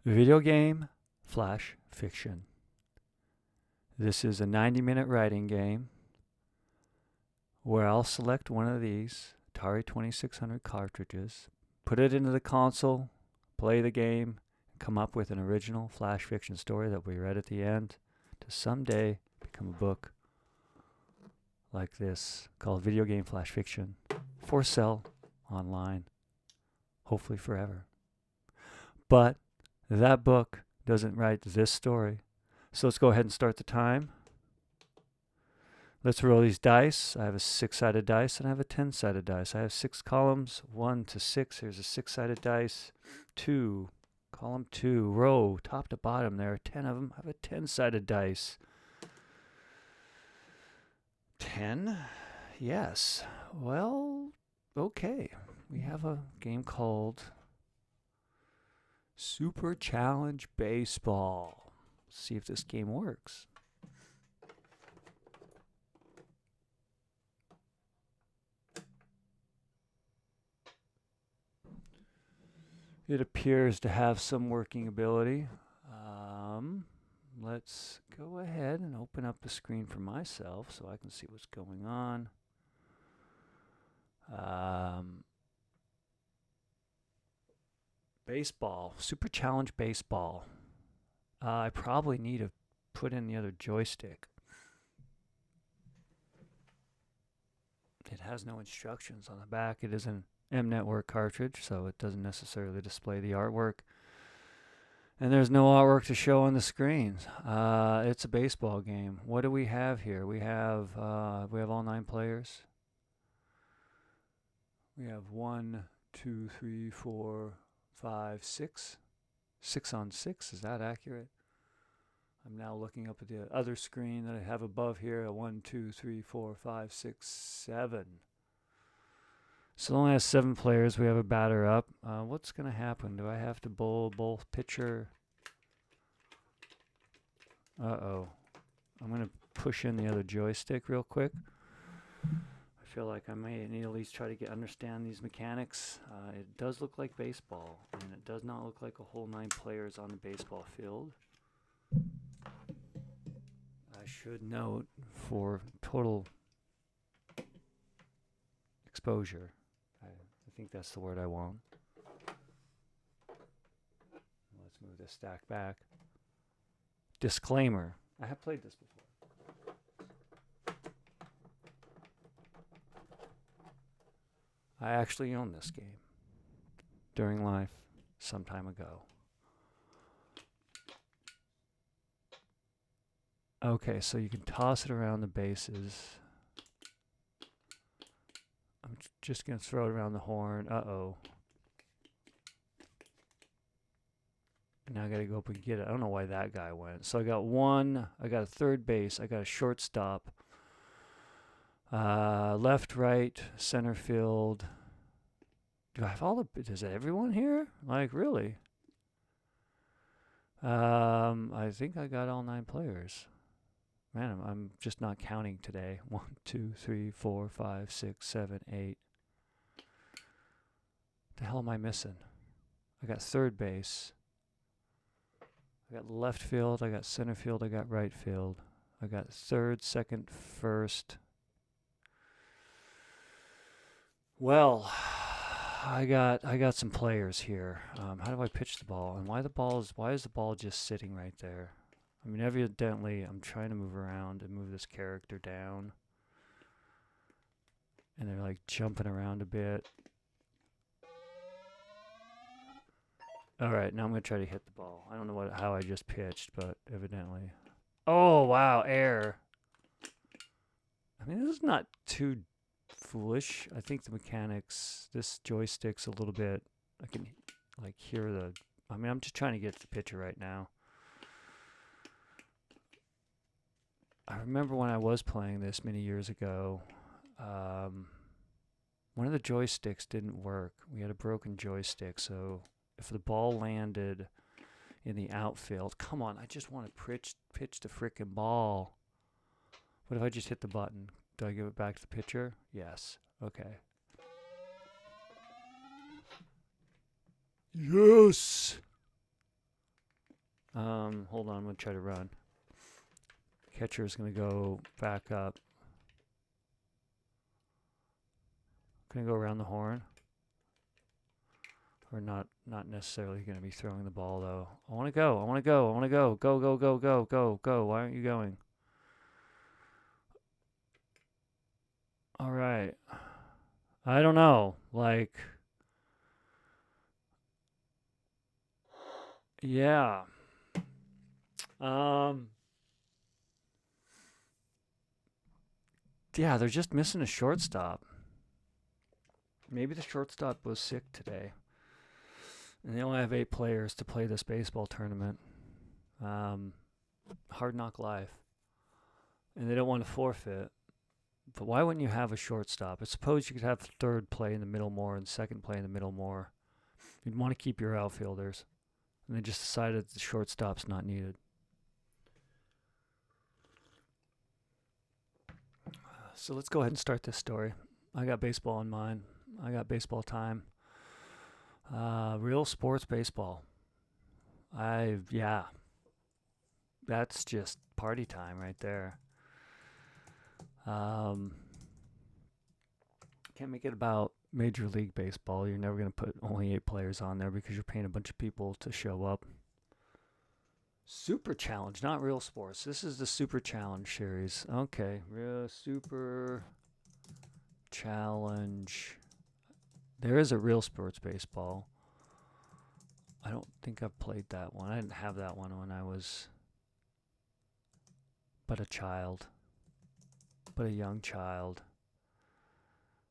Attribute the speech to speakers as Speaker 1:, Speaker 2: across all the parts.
Speaker 1: Video game flash fiction. This is a 90-minute writing game where I'll select one of these Atari 2600 cartridges, put it into the console, play the game, and come up with an original flash fiction story that we read at the end to someday become a book like this called Video Game Flash Fiction for sale online, hopefully forever. But that book doesn't write this story. So let's go ahead and start the time. Let's roll these dice. I have a 6-sided dice and I have a 10-sided dice. I have 6 columns, 1 to 6. Here's a 6-sided dice. 2, column 2, row, top to bottom. There are 10 of them. I have a 10-sided dice. 10? Yes. Well, okay. We have a game called Super Challenge Baseball. Let's see if this game works. It appears to have some working ability. Let's go ahead and open up the screen for myself so I can see what's going on. Baseball, Super Challenge Baseball. I probably need to put in the other joystick. It has no instructions on the back. It is an M Network cartridge, so it doesn't necessarily display the artwork. And there's no artwork to show on the screen. It's a baseball game. What do we have here? We have all 9 players. We have 1, 2, 3, 4, 5, 6. 6 on 6. Is that accurate? I'm now looking up at the other screen that I have above here. 1, 2, 3, 4, 5, 6, 7. So it only has 7 players. We have a batter up. What's going to happen? Do I have to bowl both pitcher? Uh-oh. I'm going to push in the other joystick real quick. I feel like I may need to at least try to understand these mechanics. It does look like baseball, and it does not look like a whole 9 players on the baseball field. I should note for total exposure. I think that's the word I want. Let's move this stack back. Disclaimer. I have played this before. I actually owned this game during life some time ago. Okay, so you can toss it around the bases. I'm just going to throw it around the horn. Uh-oh. Now I got to go up and get it. I don't know why that guy went. So I got 1. I got a third base. I got a shortstop. Left, right, center field. Do I have all the... Is everyone here? Like, really? I think I got all 9 players. Man, I'm just not counting today. 1, 2, 3, 4, 5, 6, 7, 8. The hell am I missing? I got third base. I got left field. I got center field. I got right field. I got third, second, first. Well, I got some players here. How do I pitch the ball? And why is the ball just sitting right there? I mean, evidently, I'm trying to move around and move this character down. And they're like jumping around a bit. All right, now I'm going to try to hit the ball. I don't know how I just pitched, but evidently. Oh, wow, air. I mean, this is not too foolish. I think the mechanics, this joystick's a little bit, I can like hear the, I mean, I'm just trying to get the picture right now. I remember when I was playing this many years ago, one of the joysticks didn't work. We had a broken joystick, so if the ball landed in the outfield, come on, I just want to pitch the frickin' ball. What if I just hit the button? Do I give it back to the pitcher? Yes. Okay. Yes! Hold on, I'm going to try to run. Catcher is going to go back up. Going to go around the horn. Or not necessarily going to be throwing the ball, though. I want to go. Go, go, go, go, go, go. Why aren't you going? All right. I don't know. Like, yeah. Yeah, they're just missing a shortstop. Maybe the shortstop was sick today. And they only have 8 players to play this baseball tournament. Hard knock life. And they don't want to forfeit. But why wouldn't you have a shortstop? I suppose you could have third play in the middle more and second play in the middle more. You'd want to keep your outfielders. And they just decided the shortstop's not needed. So let's go ahead and start this story. I got baseball in mind. I got baseball time. Real sports baseball. That's just party time right there. Can't make it about Major League Baseball. You're never going to put only 8 players on there because you're paying a bunch of people to show up. Super Challenge, not Real Sports. This is the Super Challenge series. Okay, Real Super Challenge. There is a Real Sports Baseball. I don't think I've played that one. I didn't have that one when I was but a child. But a young child.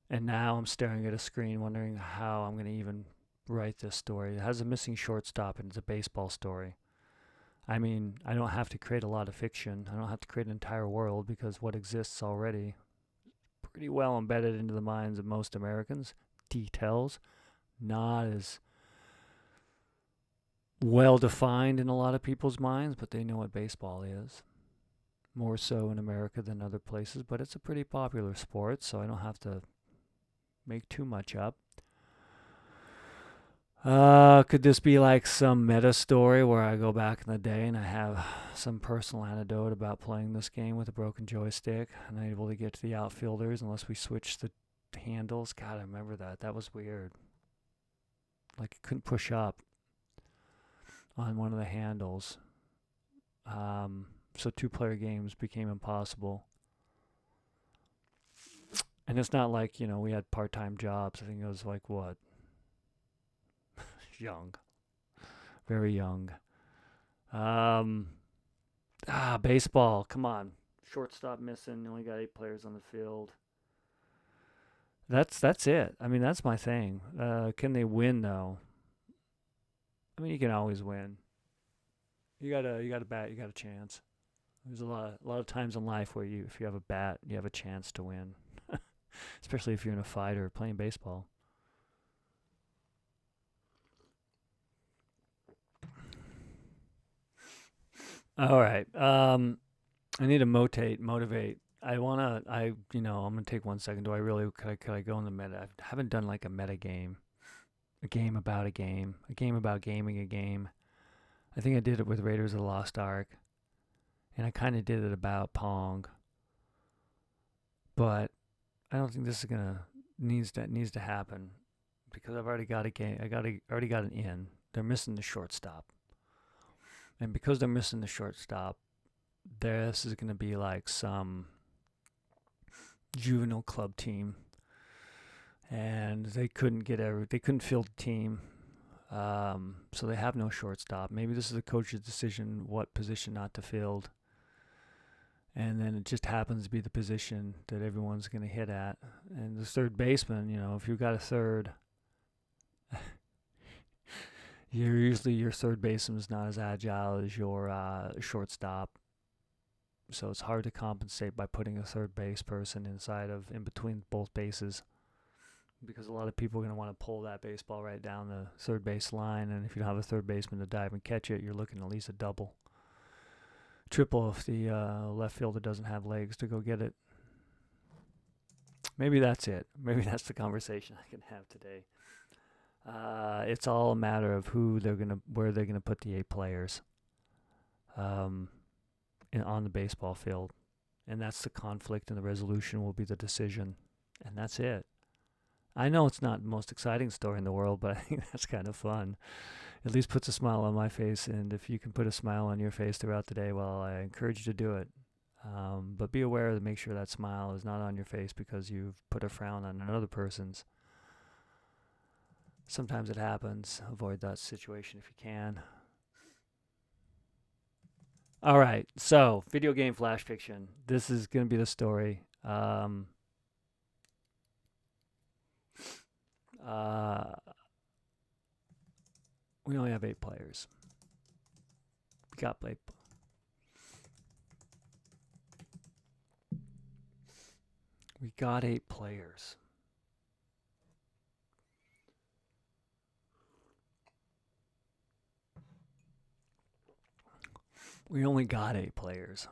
Speaker 1: And now I'm staring at a screen wondering how I'm going to even write this story. It has a missing shortstop and it's a baseball story. I mean, I don't have to create a lot of fiction. I don't have to create an entire world because what exists already pretty well embedded into the minds of most Americans. Details, not as well defined in a lot of people's minds, but they know what baseball is. More so in America than other places, but it's a pretty popular sport, so I don't have to make too much up. Could this be like some meta story where I go back in the day and I have some personal anecdote about playing this game with a broken joystick and I'm able to get to the outfielders unless we switch the handles? God, I remember that. That was weird. Like I couldn't push up on one of the handles. So 2-player games became impossible. And it's not like, we had part-time jobs. I think it was like what? Young. Very young. Baseball. Come on. Shortstop missing. You only got 8 players on the field. That's it. I mean, that's my thing. Can they win though? I mean, you can always win. You got a bat, you got a chance. There's a lot of times in life where if you have a bat, you have a chance to win. Especially if you're in a fight or playing baseball. All right. I need to motivate. I'm gonna take 1 second. Could I go in the meta? I haven't done like a meta game. A game about a game. A game about gaming a game. I think I did it with Raiders of the Lost Ark. And I kind of did it about Pong. But I don't think this is needs to happen because I've already got a game. Already got an in. They're missing the shortstop. And because they're missing the shortstop, this is going to be like some juvenile club team, and they couldn't field the team, so they have no shortstop. Maybe this is the coach's decision what position not to field, and then it just happens to be the position that everyone's going to hit at. And the third baseman, if you've got a third. Your third baseman is not as agile as your shortstop, so it's hard to compensate by putting a third base person in between both bases, because a lot of people are going to want to pull that baseball right down the third base line, and if you don't have a third baseman to dive and catch it, you're looking at least a double, triple if the left fielder doesn't have legs to go get it. Maybe that's it. Maybe that's the conversation I can have today. It's all a matter of where they're gonna put the 8 players. on the baseball field. And that's the conflict, and the resolution will be the decision. And that's it. I know it's not the most exciting story in the world, but I think that's kind of fun. At least puts a smile on my face. And if you can put a smile on your face throughout the day, well, I encourage you to do it. But be aware to make sure that smile is not on your face because you've put a frown on another person's. Sometimes it happens. Avoid that situation if you can. All right, so video game flash fiction. This is going to be the story. We only have 8 players. We got 8. We got 8 players. We only got 8 players.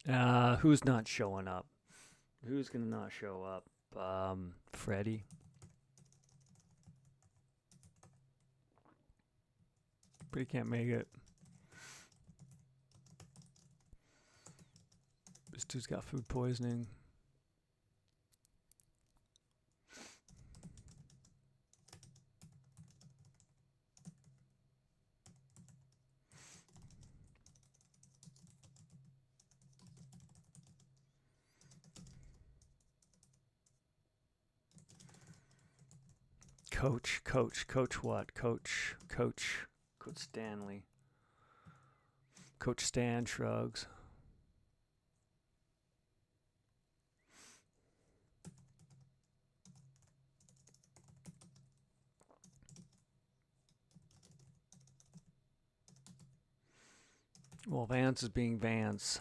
Speaker 1: Who's not showing up? Who's gonna not show up? Freddie. But he can't make it. This dude's got food poisoning. Coach what? Coach Stanley. Coach Stan shrugs. Well, Vance is being Vance.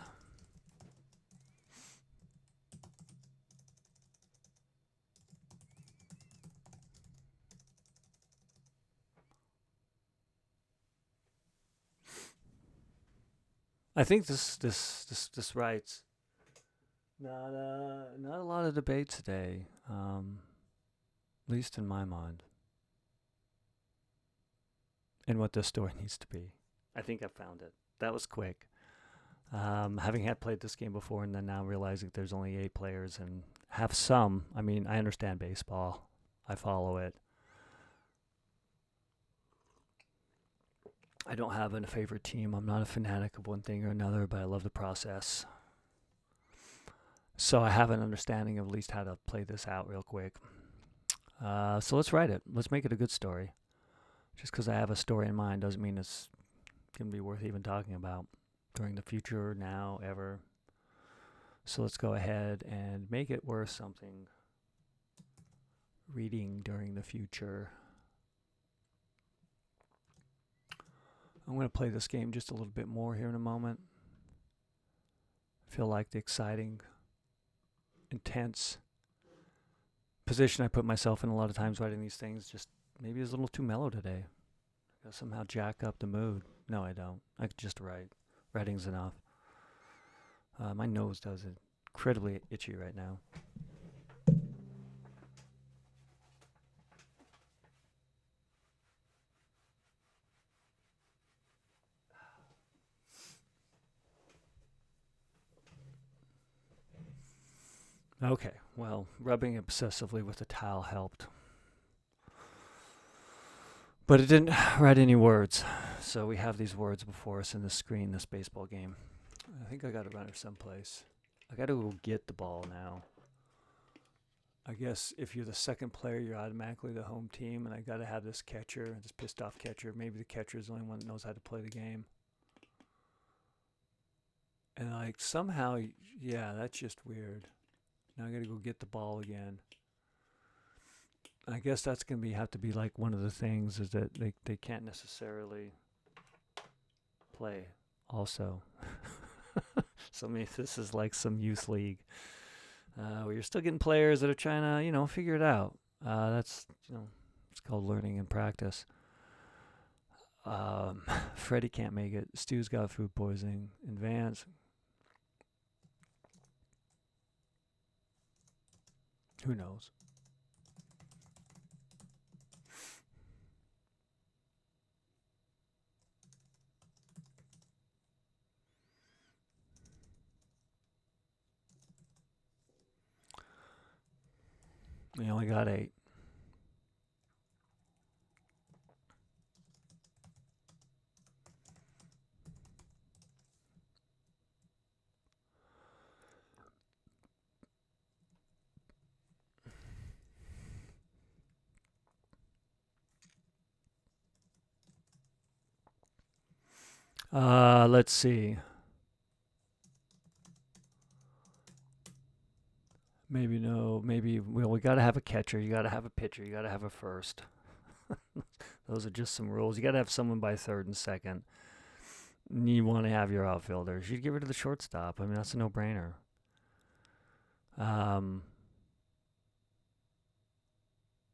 Speaker 1: I think this writes not a lot of debate today, at least in my mind, and what this story needs to be. I think I found it. That was quick. Having had played this game before and then now realizing there's only 8 players and have some. I mean, I understand baseball. I follow it. I don't have a favorite team. I'm not a fanatic of one thing or another, but I love the process. So I have an understanding of at least how to play this out real quick. So let's write it. Let's make it a good story. Just because I have a story in mind doesn't mean it's going to be worth even talking about during the future, now, ever. So let's go ahead and make it worth something reading during the future. I'm going to play this game just a little bit more here in a moment. I feel like the exciting, intense position I put myself in a lot of times writing these things just maybe is a little too mellow today. I gotta somehow jack up the mood. No, I don't. I could just write. Writing's enough. My nose does it incredibly itchy right now. Okay, well, rubbing obsessively with a towel helped. But it didn't write any words. So we have these words before us in the screen, this baseball game. I think I got to run her someplace. I got to go get the ball now. I guess if you're the second player, you're automatically the home team, and I got to have this catcher, this pissed off catcher. Maybe the catcher is the only one that knows how to play the game. And like somehow, yeah, that's just weird. Now I got to go get the ball again. I guess that's going to have to be like one of the things is that they can't necessarily play also. So maybe this is like some youth league where you're still getting players that are trying to, figure it out. That's, it's called learning and practice. Freddie can't make it. Stu's got food poisoning. And Vance, who knows? We only got 8. Let's see. Maybe no. Maybe we got to have a catcher. You got to have a pitcher. You got to have a first. Those are just some rules. You got to have someone by third and second. You want to have your outfielders. You get rid of the shortstop. I mean, that's a no-brainer. I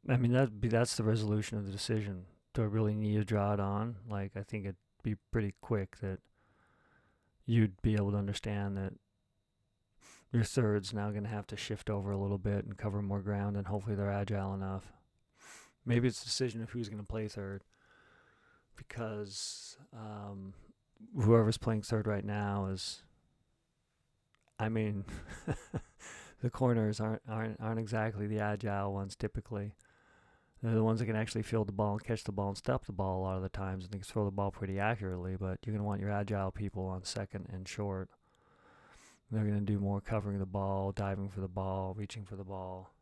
Speaker 1: mean, that's the resolution of the decision. Do I really need to draw it on? Like, I think it'd be pretty quick that you'd be able to understand that your third's now going to have to shift over a little bit and cover more ground, and hopefully they're agile enough. Maybe it's a decision of who's going to play third, because whoever's playing third right now is, I mean, the corners aren't exactly the agile ones typically. They're the ones that can actually field the ball and catch the ball and stop the ball a lot of the times, and they can throw the ball pretty accurately, but you're going to want your agile people on second and short. They're going to do more covering the ball, diving for the ball, reaching for the ball.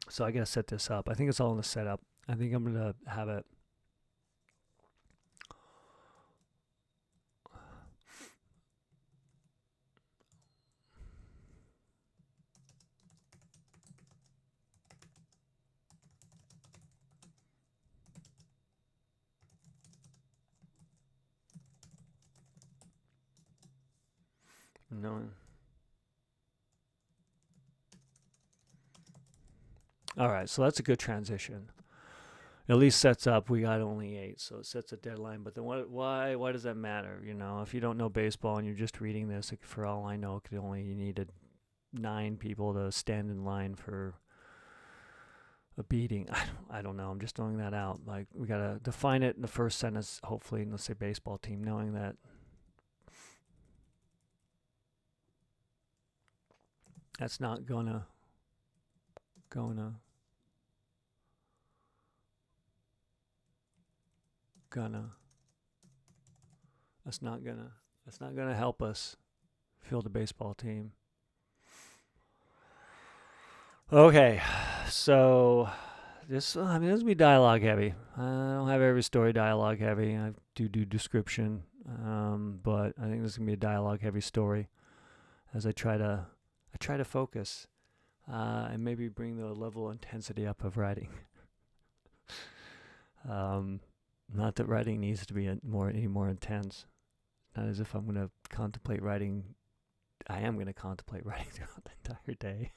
Speaker 1: So I got to set this up. I think it's all in the setup. I think I'm going to have it. No. All right, so that's a good transition. At least sets up. We got only 8, so it sets a deadline. But then why does that matter? You know, if you don't know baseball and you're just reading this, for all I know, you needed 9 people to stand in line for a beating. I don't know. I'm just throwing that out. Like, we gotta define it in the first sentence. Hopefully, in, let's say, baseball team, knowing that that's not gonna that's not gonna help us field a baseball team. Okay, so this will be dialogue heavy. I don't have every story dialogue heavy. I do description, but I think this is gonna be a dialogue heavy story as I try to focus and maybe bring the level of intensity up of writing. Not that writing needs to be any more intense. Not as if I'm going to contemplate writing. I am going to contemplate writing throughout the entire day.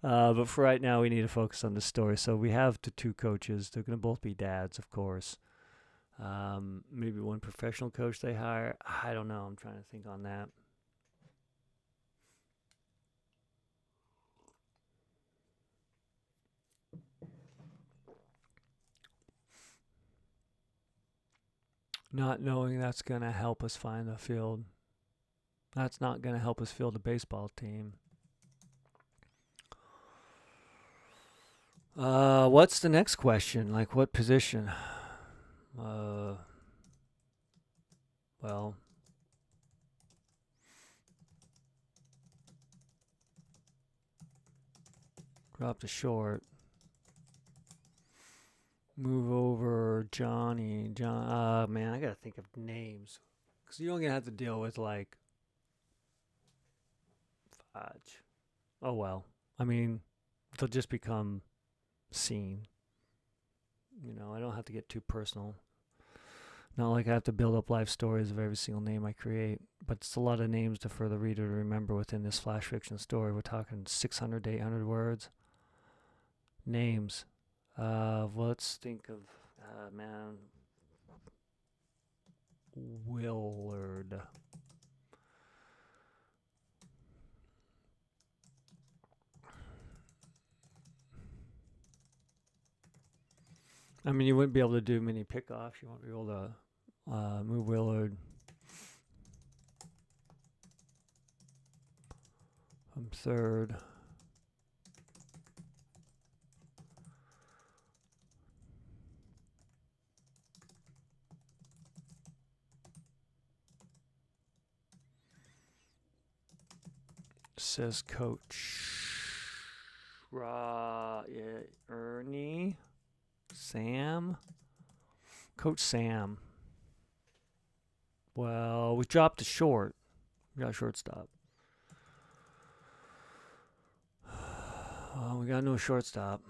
Speaker 1: But for right now, we need to focus on the story. So we have the 2 coaches. They're going to both be dads, of course. Maybe one professional coach they hire. I don't know. I'm trying to think on that. Not knowing that's going to help us find a field. That's not going to help us field a baseball team. What's the next question? Like, what position? Well, drop the short. Move over Johnny. Man, I gotta think of names. Because you're only gonna have to deal with, like, fudge. Oh, well. I mean, they'll just become seen. You know, I don't have to get too personal. Not like I have to build up life stories of every single name I create. But it's a lot of names for the reader to remember within this flash fiction story. We're talking 600 to 800 words. Names. Let's think of, man, Willard. I mean, you wouldn't be able to do many pickoffs. You won't be able to move Willard. third. Says Coach Ernie, Sam, Coach Sam. Well, we dropped a short. We got a shortstop. We got no shortstop.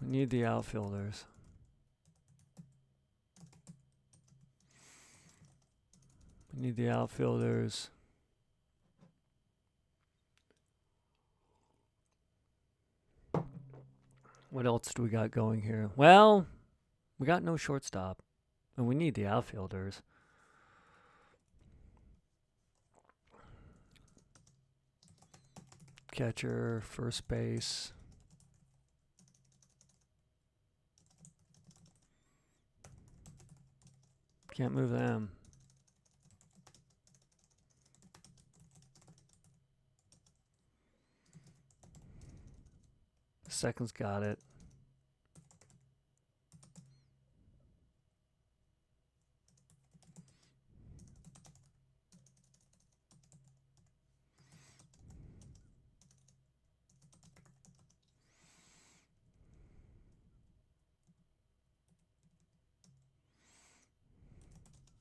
Speaker 1: We need the outfielders. We need the outfielders. What else do we got going here? Well, we got no shortstop, and we need the outfielders. Catcher, first base. Can't move them. Second's got it.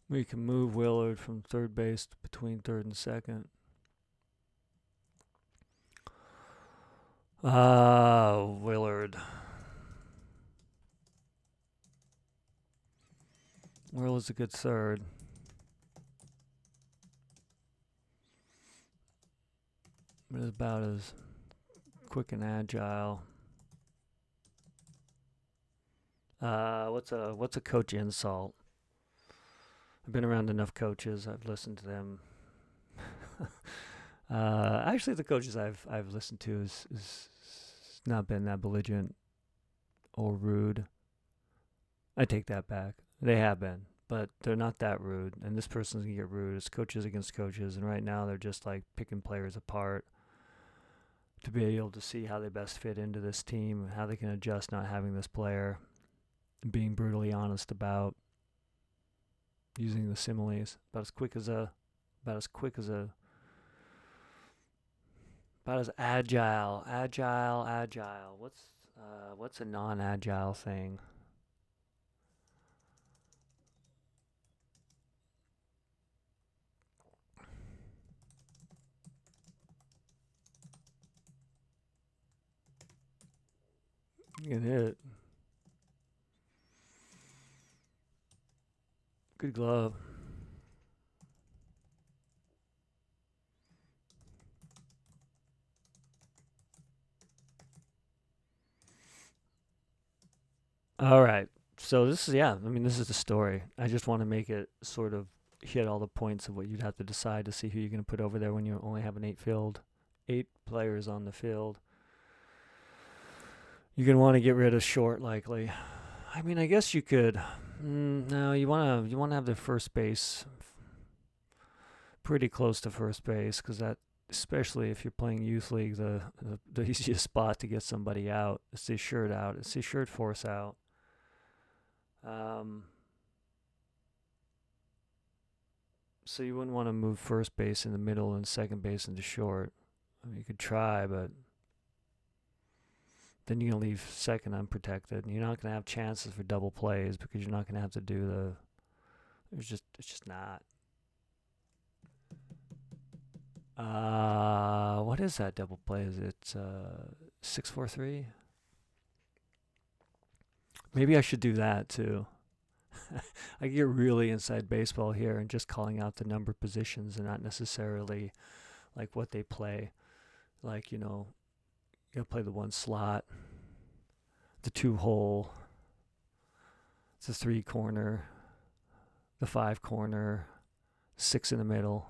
Speaker 1: We can move Willard from third base between third and second. Willard. Willard's a good third. But it's about as quick and agile. What's a coach insult? I've been around enough coaches. I've listened to them. Actually, the coaches I've listened to is not been that belligerent or rude. I take that back. They have been, but they're not that rude. And this person's gonna get rude. It's coaches against coaches, and right now they're just like picking players apart to be able to see how they best fit into this team, how they can adjust not having this player, and being brutally honest about using the similes about as agile. What's a non-agile thing? Get hit. Good glove. All right. So this is the story. I just want to make it sort of hit all the points of what you'd have to decide to see who you're going to put over there when you only have eight players on the field. You're going to want to get rid of short, likely. I mean, I guess you could. No, you want to have the first base pretty close to first base, because that, especially if you're playing youth league, the easiest spot to get somebody out is the assured out. It's the assured force out. So you wouldn't want to move first base in the middle and second base into short. I mean, you could try, but then you're going to leave second unprotected, and you're not going to have chances for double plays because you're not going to have to do the. It's just not. What is that double play? Is it 6-4-3? Maybe I should do that too. I get really inside baseball here and just calling out the number positions and not necessarily like what they play. Like, you play the one slot, the 2-hole, the 3 corner, the 5 corner, 6 in the middle.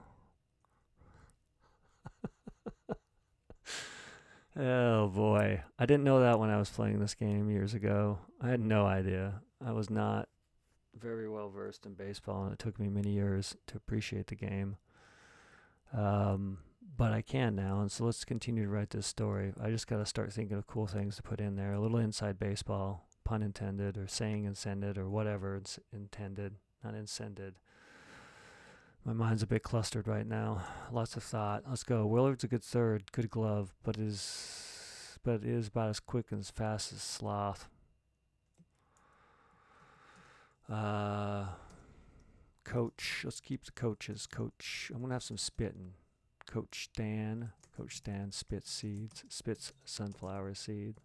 Speaker 1: Oh boy. I didn't know that when I was playing this game years ago. I had no idea. I was not very well versed in baseball, and it took me many years to appreciate the game. Um, but I can now, and so let's continue to write this story. I just got to start thinking of cool things to put in there. A little inside baseball, pun intended, or saying intended, or whatever it's intended, not incended. My mind's a bit clustered right now. Lots of thought. Let's go. Willard's a good third, good glove, but is about as quick and as fast as Sloth. Coach. Let's keep the coaches. Coach. I'm gonna have some spitting. Coach Stan. Coach Stan spits seeds. Spits sunflower seed.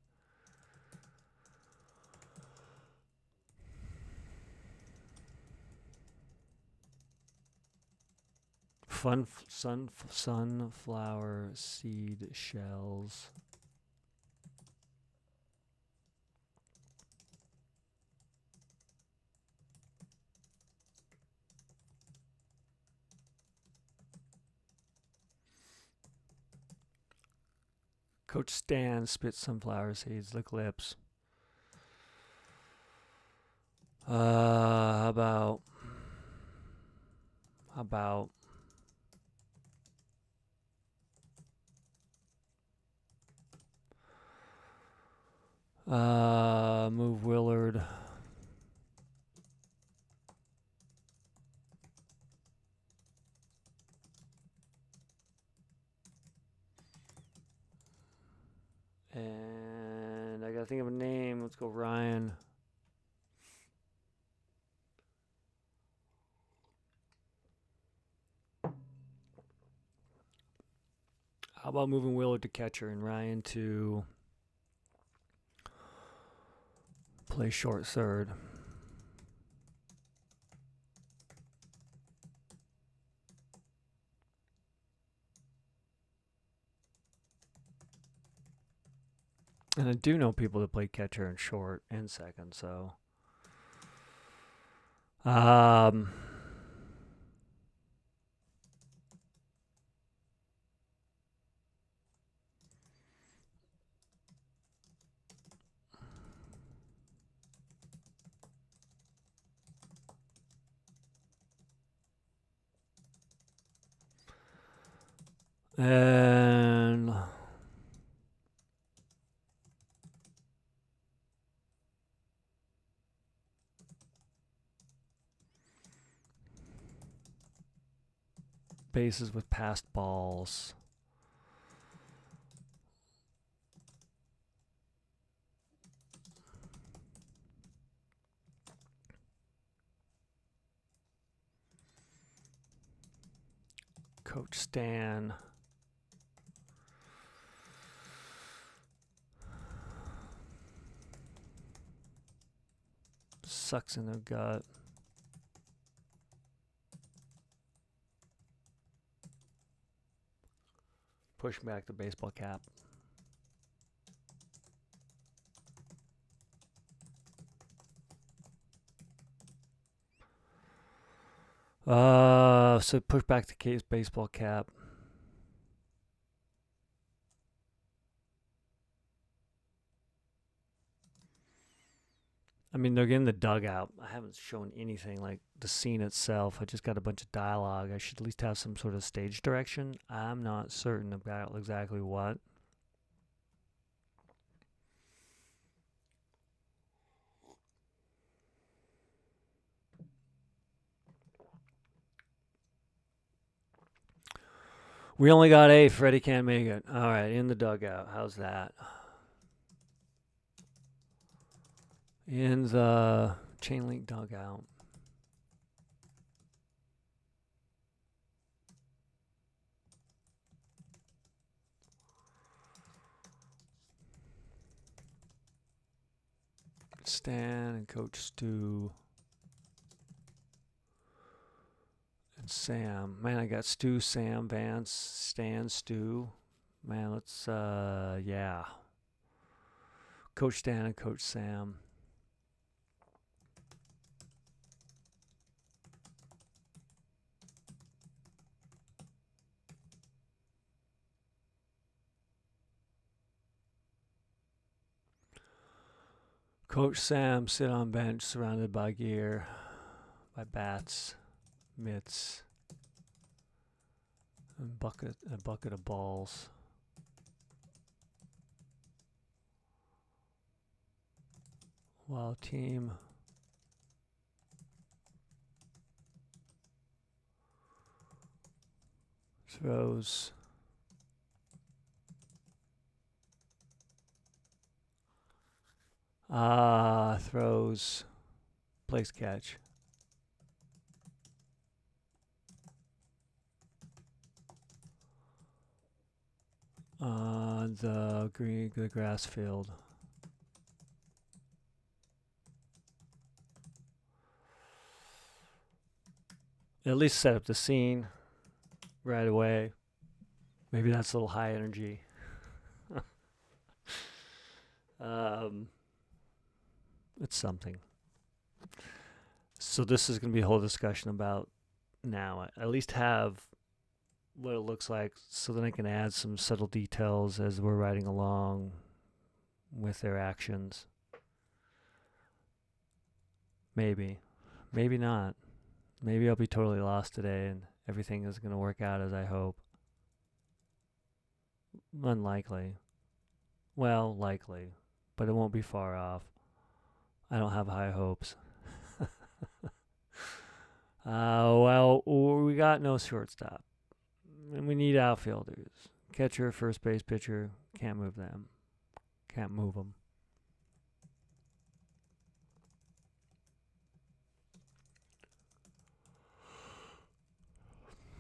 Speaker 1: Sunflower seed shells. Coach Stan spits sunflower seeds. Lick lips. How about move Willard. And I gotta think of a name. Let's go Ryan. How about moving Willard to catcher and Ryan to play short third? And I do know people that play catcher and short and second, so and bases with passed balls. Coach Stan. Sucks in their gut. Push back the baseball cap. So push back the case baseball cap. I mean, they're getting the dugout. I haven't shown anything like the scene itself. I just got a bunch of dialogue. I should at least have some sort of stage direction. I'm not certain about exactly what. We only got A. Freddie can't make it. All right, in the dugout. How's that? In the chain link dugout. Stan and Coach Stu. And Sam. Man, I got Stu, Sam, Vance, Stan, Stu. Man, let's, yeah. Coach Stan and Coach Sam. Coach Sam sit on bench surrounded by gear, by bats, mitts, and a bucket of balls. While team throws place catch. On the grass field. At least set up the scene right away. Maybe that's a little high energy. It's something. So this is going to be a whole discussion about now. I at least have what it looks like so then I can add some subtle details as we're riding along with their actions. Maybe. Maybe not. Maybe I'll be totally lost today and everything is going to work out as I hope. Unlikely. Well, likely. But it won't be far off. I don't have high hopes. Well, we got no shortstop. And we need outfielders. Catcher, first base, pitcher. Can't move them. Can't move them.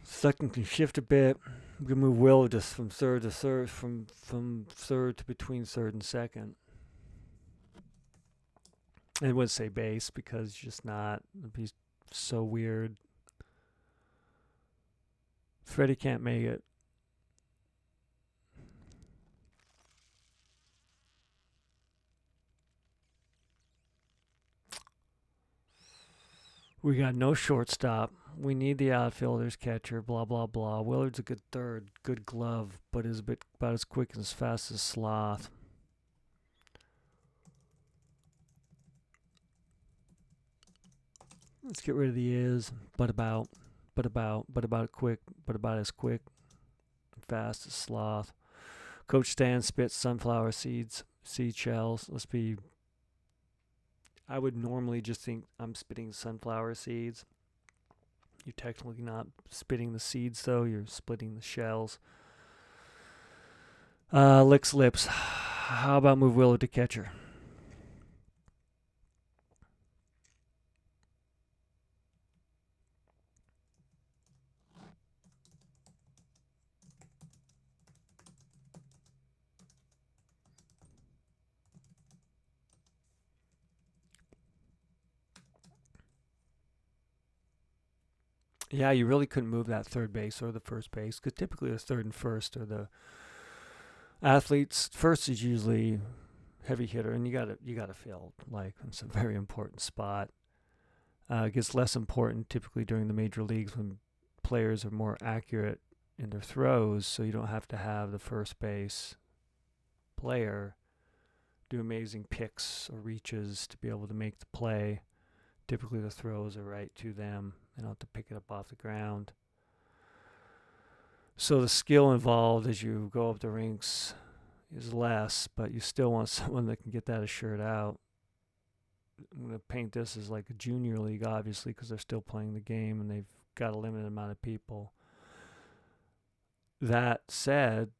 Speaker 1: Second can shift a bit. We can move Will just from third to third, from third to between third and second. I wouldn't say base because it's just not. It'd be so weird. Freddie can't make it. We got no shortstop. We need the outfielders, catcher, blah, blah, blah. Willard's a good third, good glove, but is about as quick and as fast as Sloth. Let's get rid of the is, but about quick, but about as quick and fast as Sloth. Coach Stan spits sunflower seed shells. I would normally just think I'm spitting sunflower seeds. You're technically not spitting the seeds, though. You're splitting the shells. Licks lips. How about move Willow to catcher? Yeah, you really couldn't move that third base or the first base because typically the third and first are the athletes. First is usually heavy hitter, and you gotta fill. Like it's a very important spot. It gets less important typically during the major leagues when players are more accurate in their throws, so you don't have to have the first base player do amazing picks or reaches to be able to make the play. Typically the throws are right to them. They don't have to pick it up off the ground. So the skill involved as you go up the rinks is less, but you still want someone that can get that assured out. I'm going to paint this as like a junior league, obviously, because they're still playing the game and they've got a limited amount of people. That said,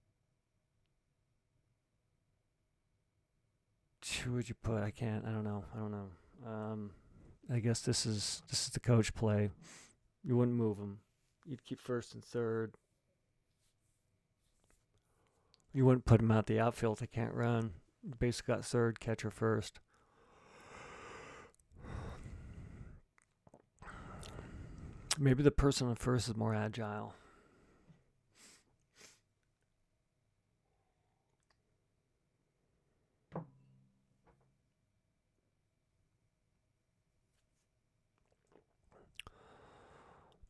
Speaker 1: who would you put? I don't know. I guess this is the coach play. You wouldn't move them. You'd keep first and third. You wouldn't put them out the outfield. They can't run. You basically got third, catcher first. Maybe the person on first is more agile.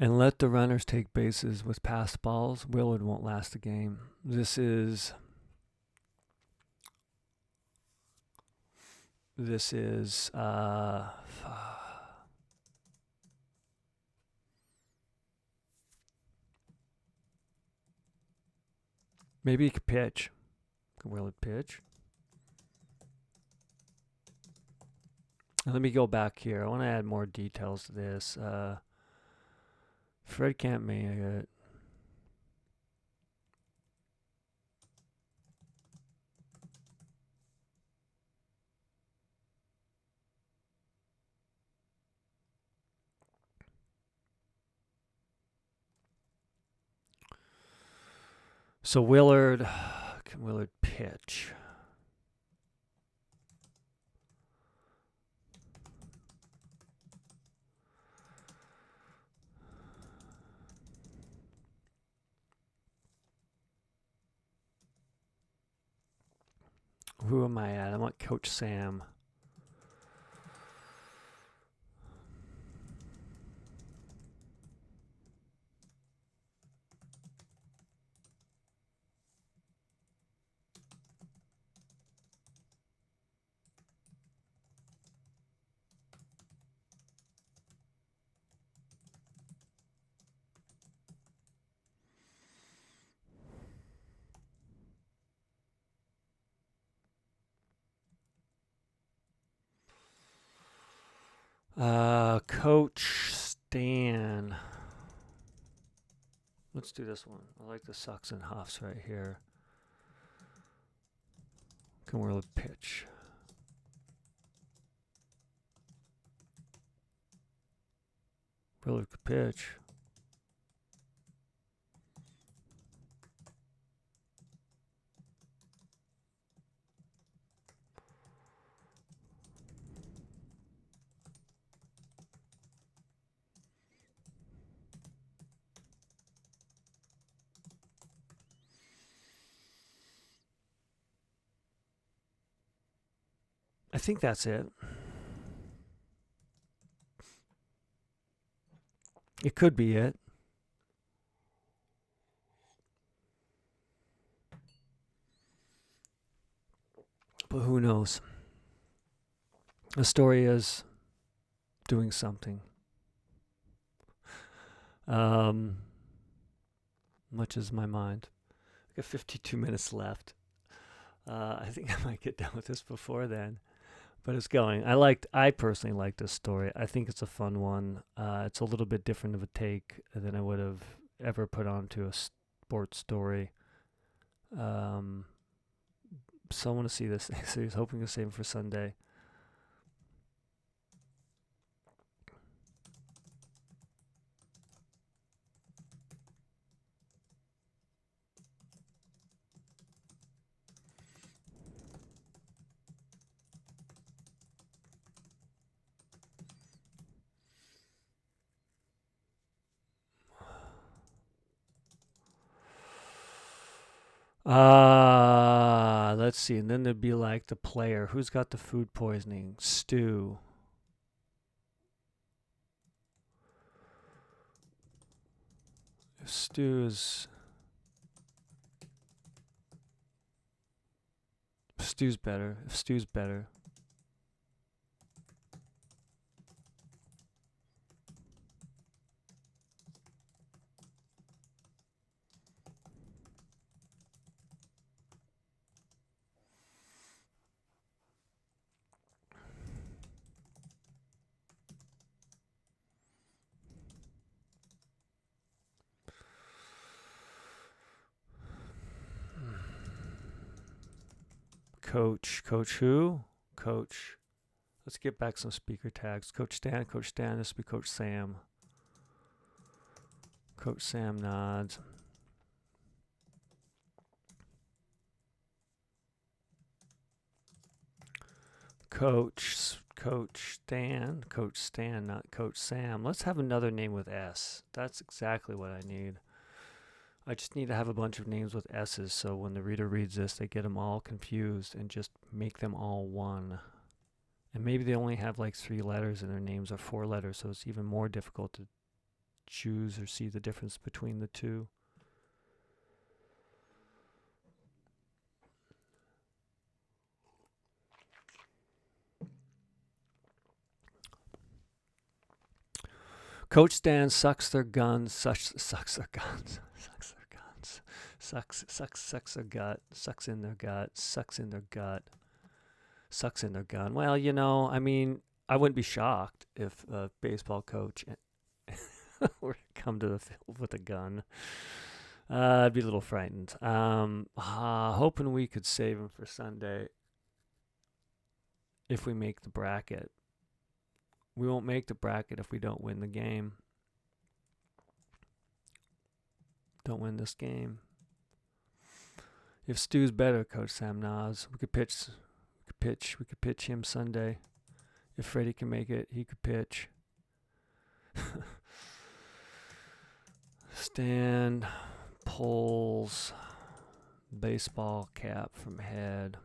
Speaker 1: And let the runners take bases with passed balls. Willard won't last the game. This is This is maybe you could pitch. Will it pitch? Let me go back here. I want to add more details to this. Fred can't make it. So Willard, can Willard pitch? Who am I at? I want Coach Sam. Coach Stan. Let's do this one. I like the sucks and huffs right here. Can we pitch? Really could pitch. I think that's it. It could be it. But who knows? The story is doing something. Much is my mind. I got 52 minutes left. I think I might get done with this before then. But it's going. I personally like this story. I think it's a fun one. It's a little bit different of a take than I would have ever put onto a sports story. So I want to see this. So he's hoping to save him for Sunday. Let's see. And then there'd be like the player. Who's got the food poisoning? Stu. If Stu's better. If Stu's better. Coach who? Coach. Let's get back some speaker tags. Coach Stan. This would be Coach Sam. Coach Sam nods. Coach Stan, not Coach Sam. Let's have another name with S. That's exactly what I need. I just need to have a bunch of names with S's so when the reader reads this, they get them all confused and just make them all one. And maybe they only have like 3 letters and their names are 4 letters, so it's even more difficult to choose or see the difference between the two. Coach Stan sucks their guns, sucks their guns, sucks their guns, sucks their gut, sucks in their gut, sucks in their gut, sucks in their gun. Well, you know, I mean, I wouldn't be shocked if a baseball coach were to come to the field with a gun. I'd be a little frightened. Hoping we could save him for Sunday if we make the bracket. We won't make the bracket if we don't win the game. Don't win this game. If Stu's better, Coach Sam Nas, we could pitch him Sunday. If Freddie can make it, he could pitch. Stan pulls baseball cap from head.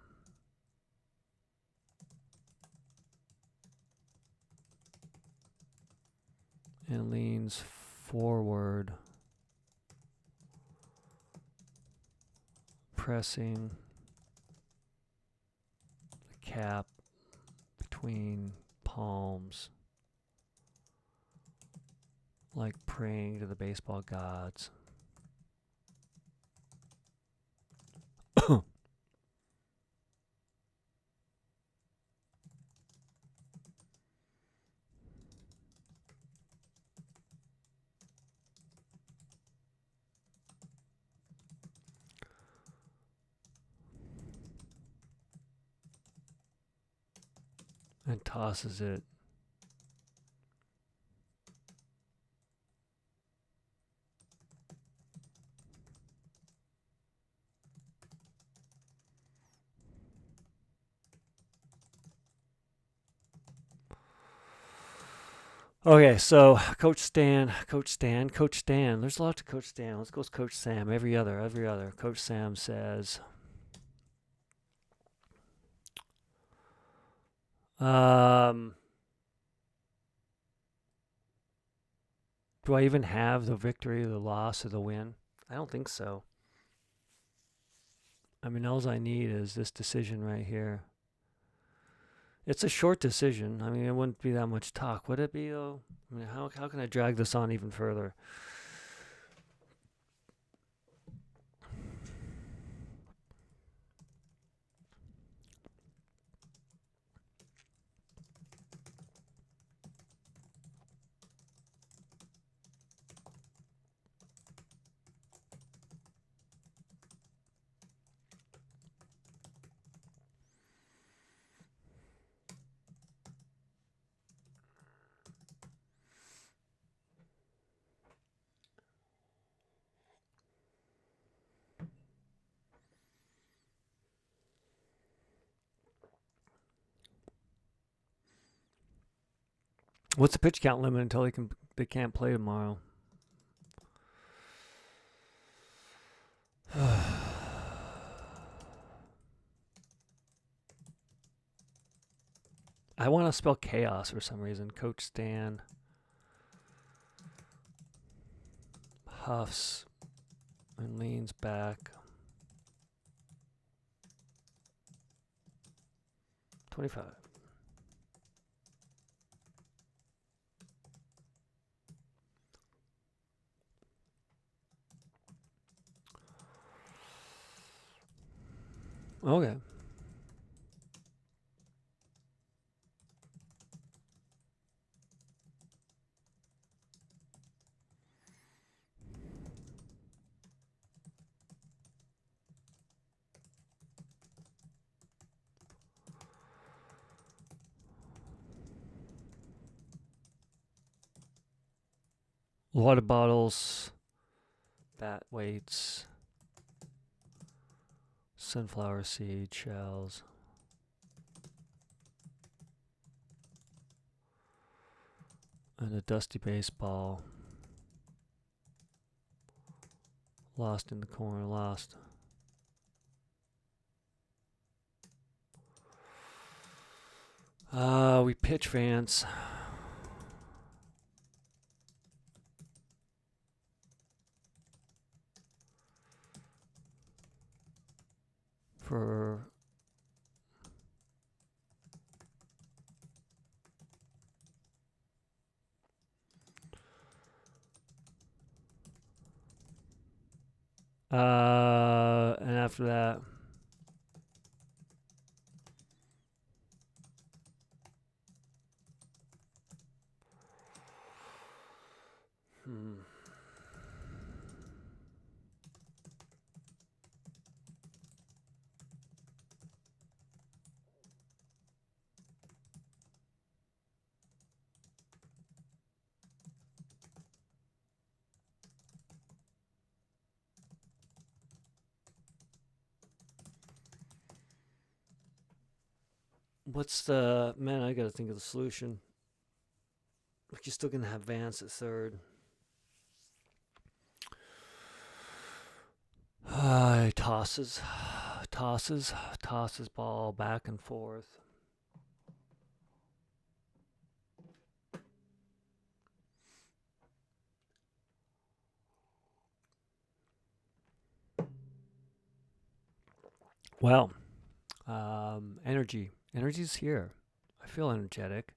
Speaker 1: And leans forward, pressing the cap between palms, like praying to the baseball gods. And tosses it. Okay, so Coach Stan. There's a lot to Coach Stan. Let's go with Coach Sam. Every other. Coach Sam says, do I even have the victory, the loss, or the win? I don't think so. I mean, all I need is this decision right here. It's a short decision. I mean, it wouldn't be that much talk. Would it be, though? I mean, how can I drag this on even further? What's the pitch count limit until they can't play tomorrow? I want to spell chaos for some reason. Coach Stan huffs and leans back. 25. Okay. Water bottles, bat weights, sunflower seed shells. And a dusty baseball. Lost in the corner, lost. We pitch Vance. For And after that, what's the man? I gotta think of the solution. You're still gonna have Vance at third. Tosses ball back and forth. Well, energy's here. I feel energetic.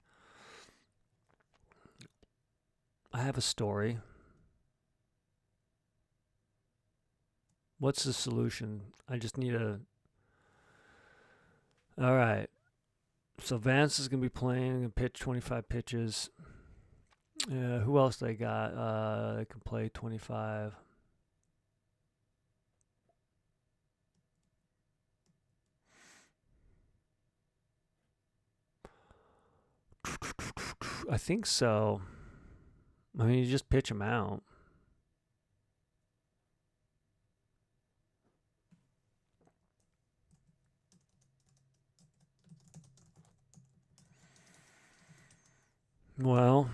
Speaker 1: I have a story. What's the solution? I just need a... All right. So Vance is going to be playing and pitch 25 pitches. Who else they got? They can play 25. I think so. I mean, you just pitch them out. Well,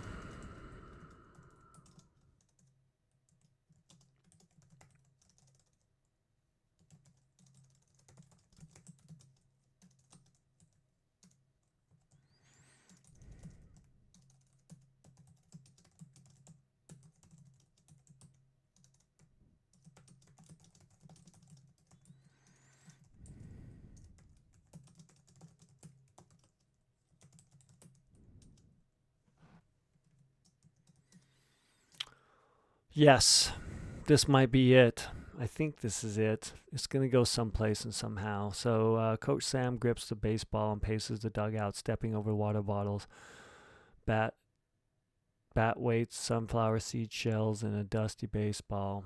Speaker 1: yes, this might be it. I think this is it. It's going to go someplace and somehow. So Coach Sam grips the baseball and paces the dugout, stepping over water bottles, bat weights, sunflower seed shells, and a dusty baseball.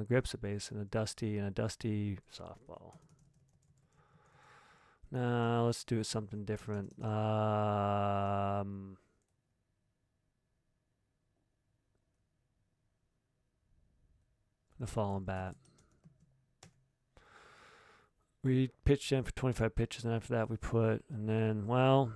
Speaker 1: Grips a base and a dusty softball. Now let's do something different. The fallen bat. We pitched in for 25 pitches, and after that we put, and then, well,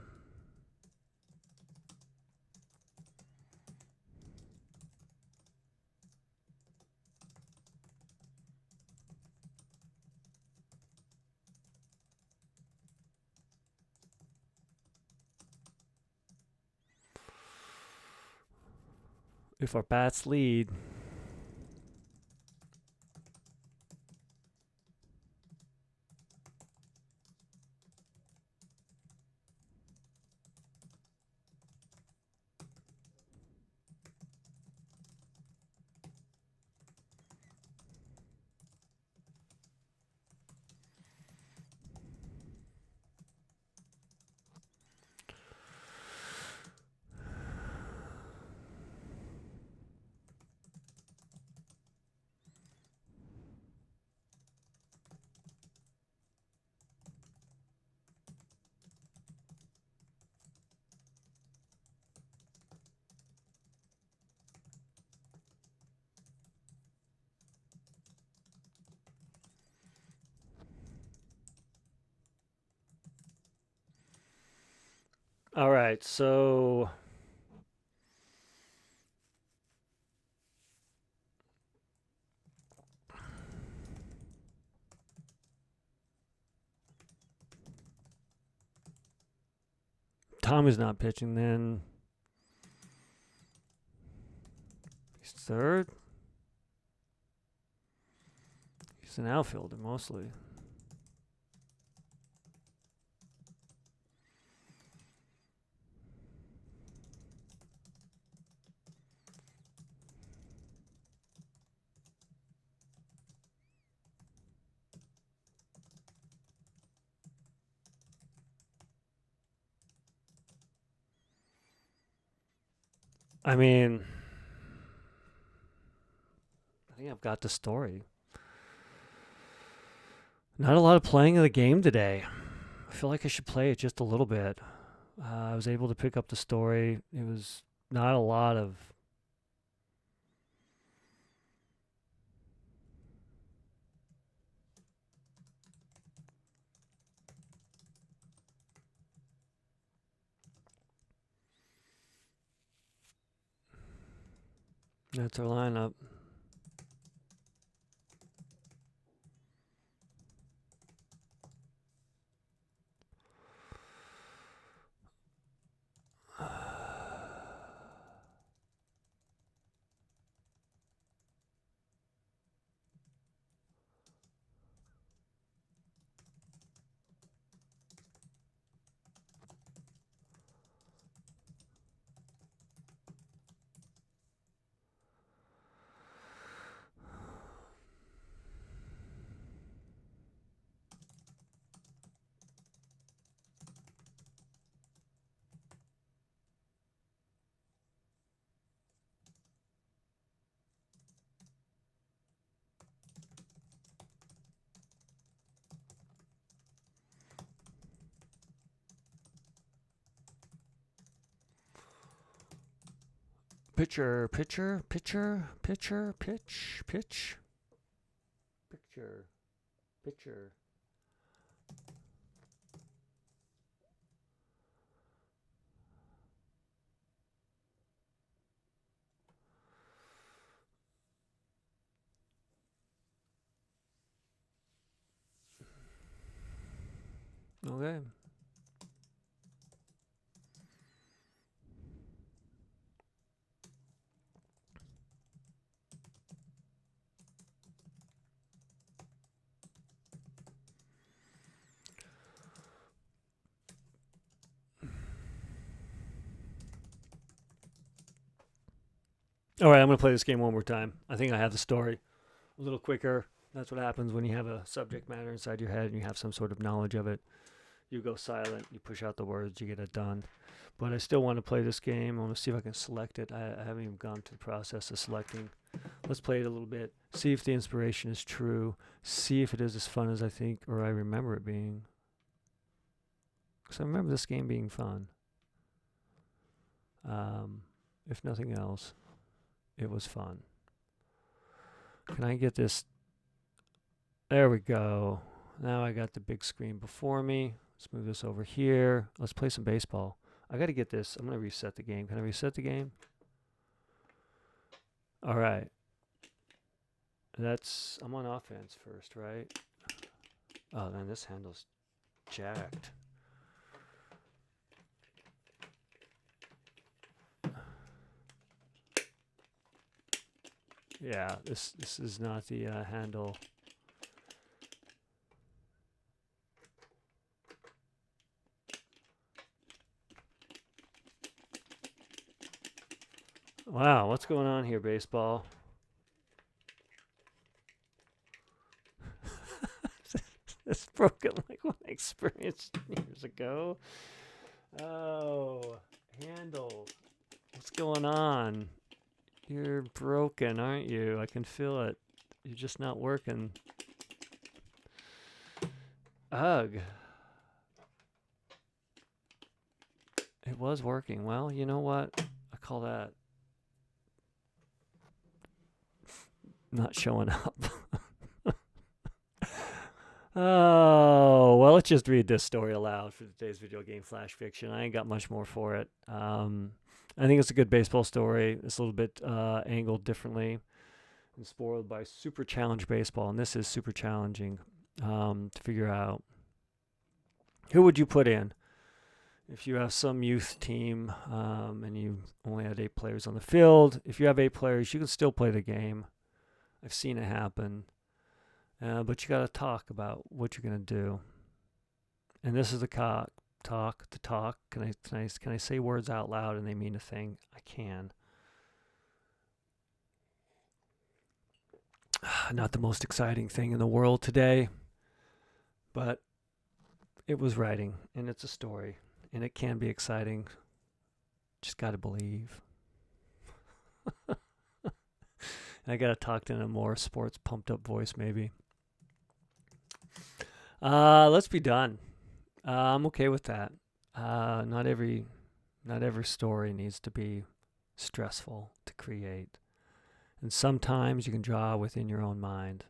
Speaker 1: if our bats lead, all right, so Tommy's not pitching, then he's third. He's an outfielder mostly. I mean, I think I've got the story. Not a lot of playing of the game today. I feel like I should play it just a little bit. I was able to pick up the story. It was not a lot of. That's our lineup. Pitcher, pitcher, pitcher, pitcher, pitch, pitch. Picture, pitcher. Okay. All right, I'm going to play this game one more time. I think I have the story a little quicker. That's what happens when you have a subject matter inside your head and you have some sort of knowledge of it. You go silent, you push out the words, you get it done. But I still want to play this game. I want to see if I can select it. I haven't even gone through the process of selecting. Let's play it a little bit. See if the inspiration is true. See if it is as fun as I think or I remember it being. Because I remember this game being fun. If nothing else, it was fun. Can I get this? There we go. Now I got the big screen before me. Let's move this over here. Let's play some baseball. I got to get this. I'm going to reset the game. Can I reset the game? All right. I'm on offense first, right? Oh, then this handle's jacked. Yeah, this is not the handle. Wow, what's going on here, baseball? It's broken like what I experienced years ago. Oh, handle. What's going on? You're broken, aren't you? I can feel it. You're just not working. Ugh. It was working. Well, you know what? I call that not showing up. Oh, well, let's just read this story aloud for today's video game flash fiction. I ain't got much more for it. I think it's a good baseball story. It's a little bit angled differently and spoiled by super challenge baseball. And this is super challenging to figure out. Who would you put in? If you have some youth team and you only had 8 players on the field, if you have 8 players, you can still play the game. I've seen it happen. But you got to talk about what you're going to do. And this is the talk. Can I say words out loud and they mean a thing? I can. Not the most exciting thing in the world today, but it was writing and it's a story and it can be exciting. Just got to believe. I gotta talk in a more sports pumped up voice, maybe. Let's be done. I'm okay with that. Not every story needs to be stressful to create. And sometimes you can draw within your own mind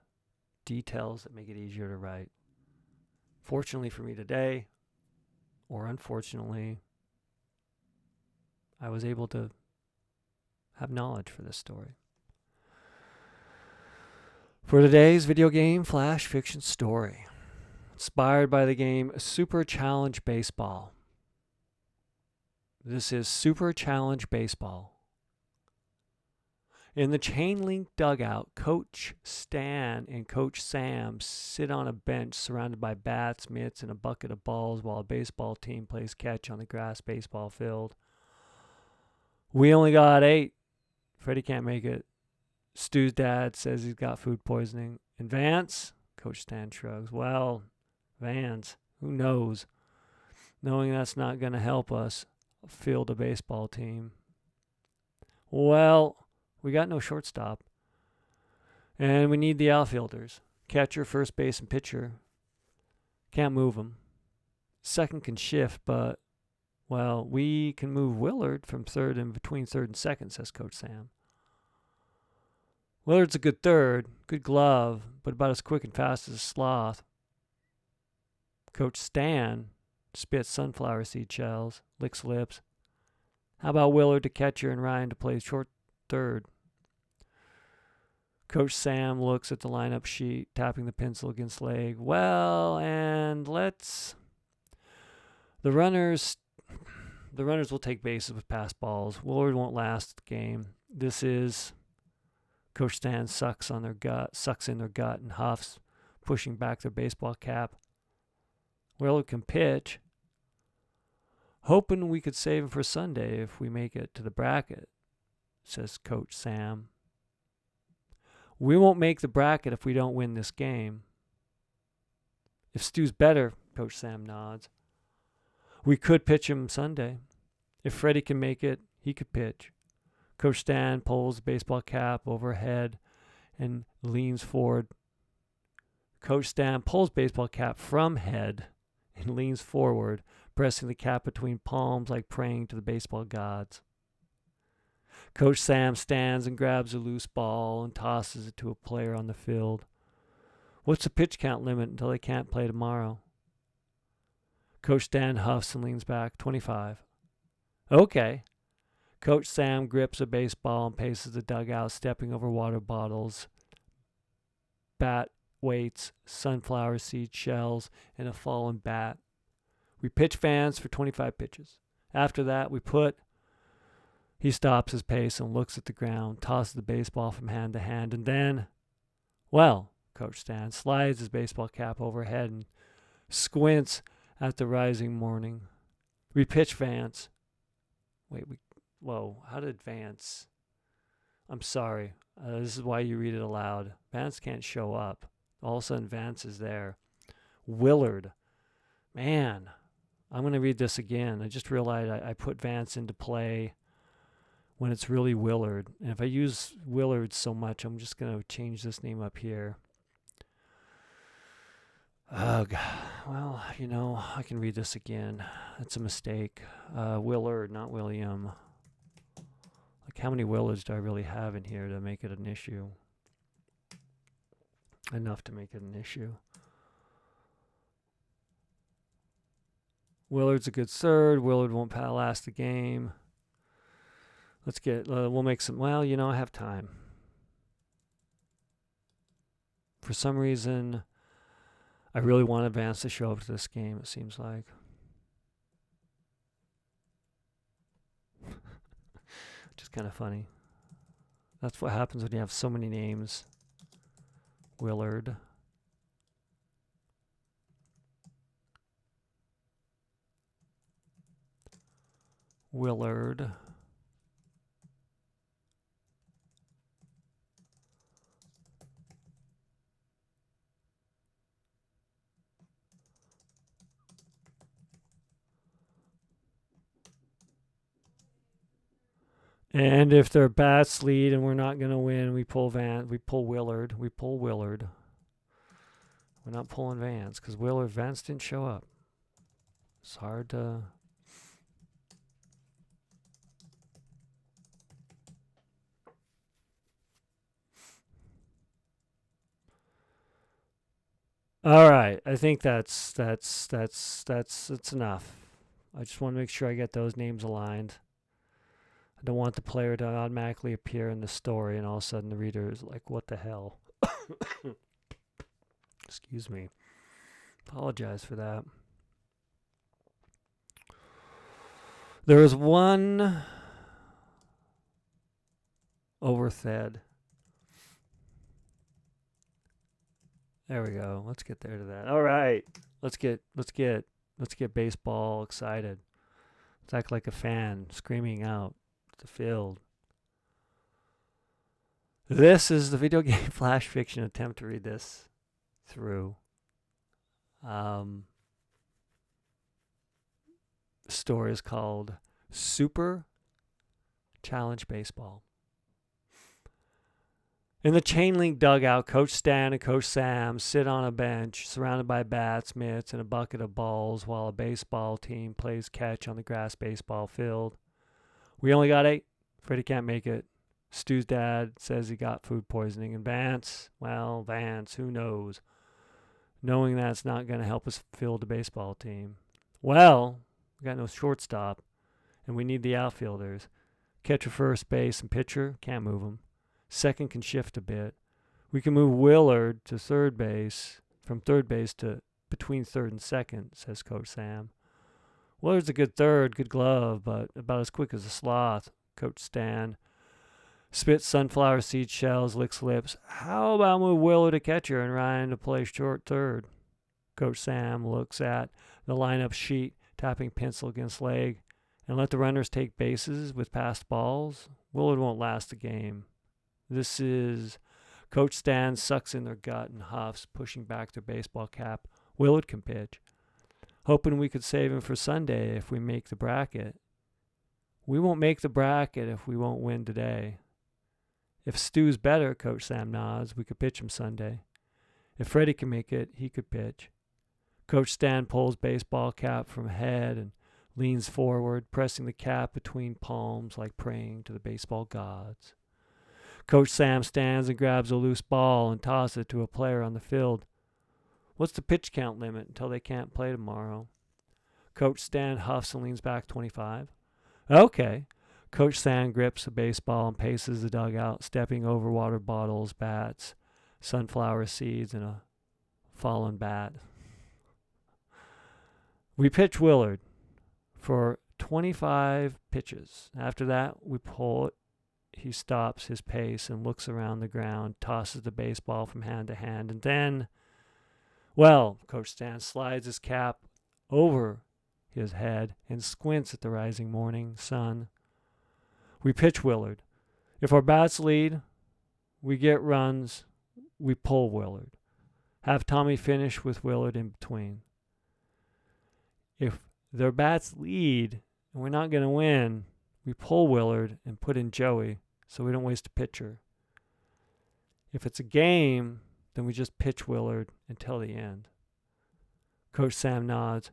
Speaker 1: details that make it easier to write. Fortunately for me today, or unfortunately, I was able to have knowledge for this story. For today's video game flash fiction story, inspired by the game Super Challenge Baseball. This is Super Challenge Baseball. In the chain link dugout, Coach Stan and Coach Sam sit on a bench surrounded by bats, mitts, and a bucket of balls while a baseball team plays catch on the grass baseball field. We only got 8. Freddie can't make it. Stu's dad says he's got food poisoning. And Vance? Coach Stan shrugs. Well, Vance, who knows? Knowing that's not going to help us field a baseball team. Well, we got no shortstop. And we need the outfielders. Catcher, first base, and pitcher. Can't move them. Second can shift, but, well, we can move Willard from third and between third and second, says Coach Sam. Willard's a good third, good glove, but about as quick and fast as a sloth. Coach Stan spits sunflower seed shells, licks lips. How about Willard to catcher and Ryan to play short third? Coach Sam looks at the lineup sheet, tapping the pencil against leg. Well, and let's... The runners will take bases with pass balls. Willard won't last the game. This is... Coach Stan sucks in their gut and huffs, pushing back their baseball cap. Willard can pitch. Hoping we could save him for Sunday if we make it to the bracket, says Coach Sam. We won't make the bracket if we don't win this game. If Stu's better, Coach Sam nods. We could pitch him Sunday. If Freddie can make it, he could pitch. Coach Stan pulls the baseball cap overhead and leans forward. Coach Stan pulls baseball cap from head and leans forward, pressing the cap between palms like praying to the baseball gods. Coach Sam stands and grabs a loose ball and tosses it to a player on the field. What's the pitch count limit until they can't play tomorrow? Coach Stan huffs and leans back. 25. Okay. Coach Sam grips a baseball and paces the dugout, stepping over water bottles, bat weights, sunflower seed shells, and a fallen bat. We pitch fans for 25 pitches. After that, he stops his pace and looks at the ground, tosses the baseball from hand to hand, and then, well, Coach Stan slides his baseball cap overhead and squints at the rising morning. We pitch Vance. How did Vance? I'm sorry. This is why you read it aloud. Vance can't show up. All of a sudden, Vance is there. Willard. Man, I'm going to read this again. I just realized I put Vance into play when it's really Willard. And if I use Willard so much, I'm just going to change this name up here. Oh, God. Well, I can read this again. That's a mistake. Willard, not William. Like, how many Willards do I really have in here to make it an issue? Enough to make it an issue. Willard's a good third. Willard won't last the game. We'll make some, I have time. For some reason, I really want Vance to show up to this game, it seems like. Just kind of funny. That's what happens when you have so many names. Willard. Willard. And if their bats lead and we're not going to win, we pull Willard. We pull Willard. We're not pulling Vance because Vance didn't show up. It's hard to... All right, I think that's enough. I just want to make sure I get those names aligned. I don't want the player to automatically appear in the story and all of a sudden the reader is like, what the hell? Excuse me. Apologize for that. There was one overfed. There we go. Let's get there to that. All right. Let's get baseball excited. Let's act like a fan screaming out the field. This is the video game flash fiction attempt to read this through. The story is called Super Challenge Baseball. In the chain link dugout, Coach Stan and Coach Sam sit on a bench surrounded by bats, mitts, and a bucket of balls while a baseball team plays catch on the grass baseball field. We only got 8. Freddie can't make it. Stu's dad says he got food poisoning. And Vance, who knows? Knowing that's not going to help us field the baseball team. Well, we got no shortstop, and we need the outfielders. Catcher, first base, and pitcher, can't move them. Second can shift a bit. We can move Willard to third base, from third base to between third and second, says Coach Sam. Willard's a good third, good glove, but about as quick as a sloth, Coach Stan. Spits sunflower seed shells, licks lips. How about move Willard to catcher and Ryan to play short third? Coach Sam looks at the lineup sheet, tapping pencil against leg, and let the runners take bases with passed balls. Willard won't last the game. This is... Coach Stan sucks in their gut and huffs, pushing back their baseball cap. Willard can pitch. Hoping we could save him for Sunday if we make the bracket. We won't make the bracket if we won't win today. If Stu's better, Coach Sam nods, we could pitch him Sunday. If Freddie can make it, he could pitch. Coach Stan pulls baseball cap from head and leans forward, pressing the cap between palms like praying to the baseball gods. Coach Sam stands and grabs a loose ball and tosses it to a player on the field. What's the pitch count limit until they can't play tomorrow? Coach Stan huffs and leans back 25. Okay. Coach Stan grips a baseball and paces the dugout, stepping over water bottles, bats, sunflower seeds, and a fallen bat. We pitch Willard for 25 pitches. After that, we pull it. He stops his pace and looks around the ground, tosses the baseball from hand to hand, and then, Coach Stan slides his cap over his head and squints at the rising morning sun. We pitch Willard. If our bats lead, we get runs, we pull Willard. Have Tommy finish with Willard in between. If their bats lead and we're not going to win, we pull Willard and put in Joey so we don't waste a pitcher. If it's a game, then we just pitch Willard until the end. Coach Sam nods.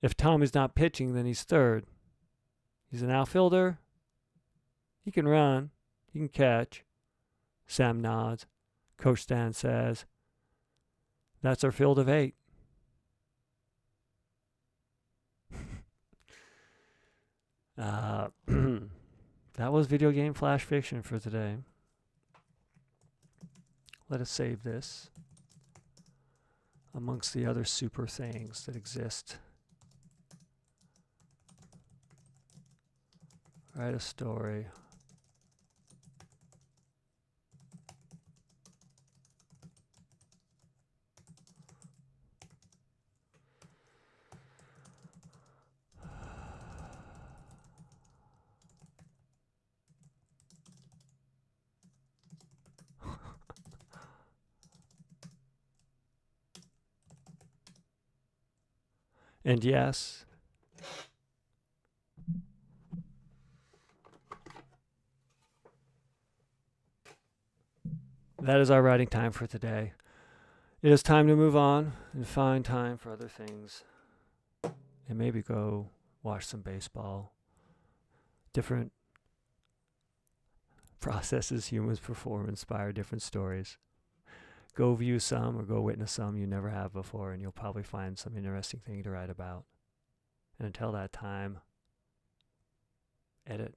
Speaker 1: If Tommy's not pitching, then he's third. He's an outfielder. He can run. He can catch. Sam nods. Coach Stan says, that's our field of 8. That was video game flash fiction for today. Let us save this amongst the other super things that exist. Write a story. And yes, that is our writing time for today. It is time to move on and find time for other things. And maybe go watch some baseball. Different processes humans perform inspire different stories. Go view some or go witness some you never have before, and you'll probably find some interesting thing to write about. And until that time, edit.